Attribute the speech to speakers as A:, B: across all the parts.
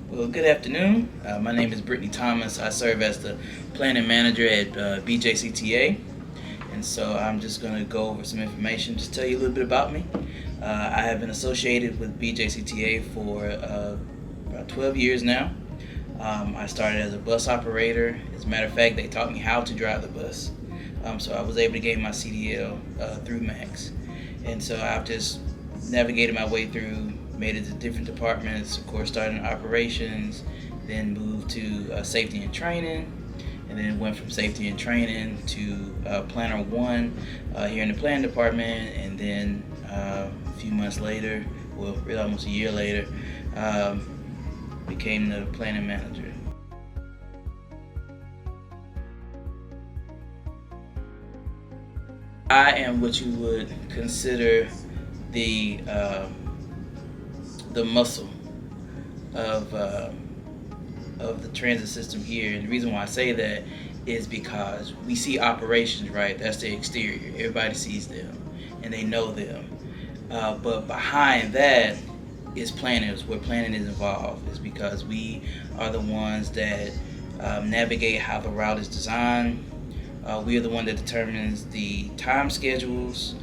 A: Well, good afternoon. My name is Brittnee Thomas. I serve as the planning manager at BJCTA. And so I'm just going to go over some information, just tell you a little bit about me. I have been associated with BJCTA for about 12 years now. I started as a bus operator. As a matter of fact, they taught me how to drive the bus. So I was able to gain my CDL through Max. And so I've just navigated my way through, made it to different departments, of course, started in operations, then moved to safety and training, and then went from safety and training to planner one here in the planning department, and then a few months later, well, really almost a year later, became the planning manager. I am what you would consider the uh, the muscle of of the transit system here. And the reason why I say that is because we see operations, right? That's the exterior. Everybody sees them and they know them. But behind that is planners. Where planning is involved is because we are the ones that navigate how the route is designed. We are the one that determines the time schedules.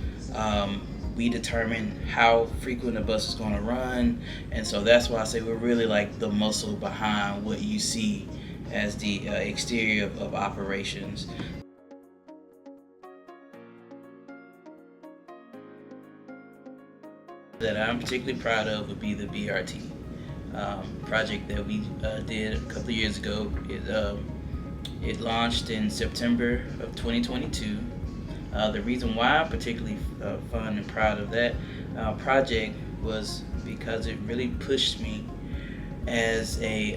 A: We determine how frequent a bus is going to run, and so that's why I say we're really like the muscle behind what you see as the exterior of operations. That I'm particularly proud of would be the BRT project that we did a couple of years ago. It launched in September of 2022. The reason why I'm particularly fun and proud of that project was because it really pushed me as a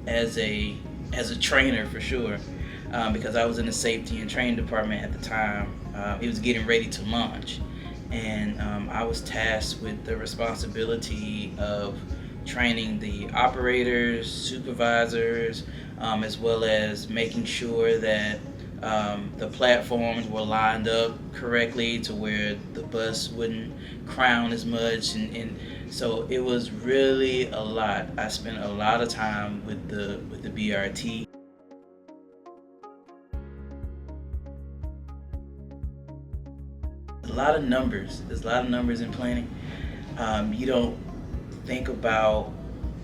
A: as a as a trainer for sure, because I was in the safety and training department at the time. It was getting ready to launch, and I was tasked with the responsibility of training the operators, supervisors, as well as making sure that the platforms were lined up correctly to where the bus wouldn't crown as much, and so it was really a lot. I spent a lot of time with the BRT. A lot of numbers. There's a lot of numbers in planning. You don't think about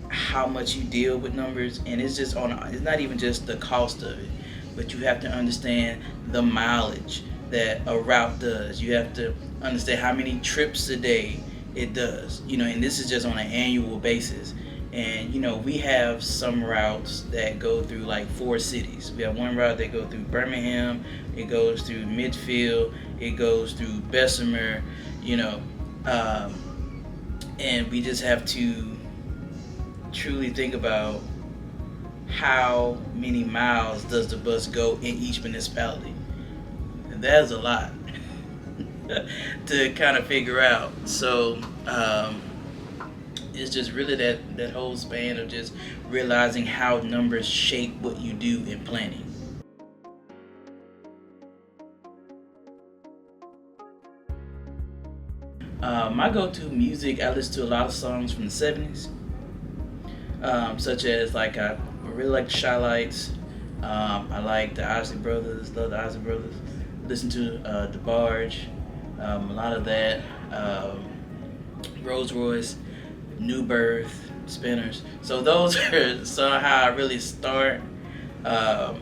A: how much you deal with numbers, and it's just on. It's not even just the cost of it, but you have to understand the mileage that a route does. You have to understand how many trips a day it does. And this is just on an annual basis. And we have some routes that go through like 4 cities. We have one route that goes through Birmingham, it goes through Midfield, it goes through Bessemer, um, and we just have to truly think about how many miles does the bus go in each municipality. And that's a lot to kind of figure out. So it's just really that whole span of just realizing how numbers shape what you do in planning. My go-to music, I listen to a lot of songs from the 70s, such as I really like the Shy Lights. I like the Isley Brothers, love the Isley Brothers. Listen to DeBarge, a lot of that. Rolls Royce, New Birth, Spinners. So those are somehow I really start a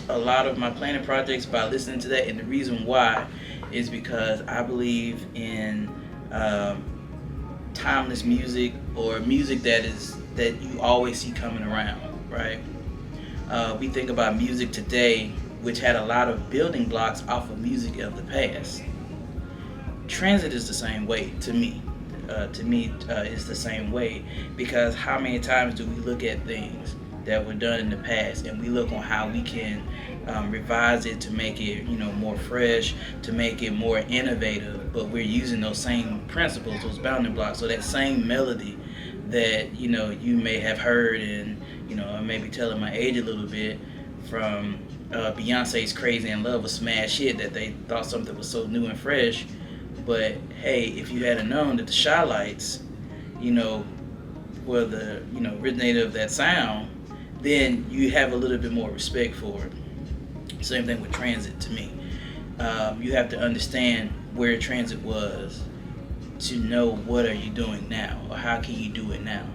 A: lot of my planning projects by listening to that, and the reason why is because I believe in timeless music, or music that you always see coming around, right? We think about music today, which had a lot of building blocks off of music of the past. Transit is the same way to me. It's the same way, because how many times do we look at things that were done in the past, and we look on how we can revise it to make it more fresh, to make it more innovative, but we're using those same principles, those bounding blocks. So that same melody that you may have heard, and I may be telling my age a little bit, from Beyonce's Crazy in Love, was smash hit, that they thought something was so new and fresh. But hey, if you had known that the Shy Lights, were the originator of that sound, then you have a little bit more respect for it. Same thing with transit to me. You have to understand where transit was to know what are you doing now or how can you do it now.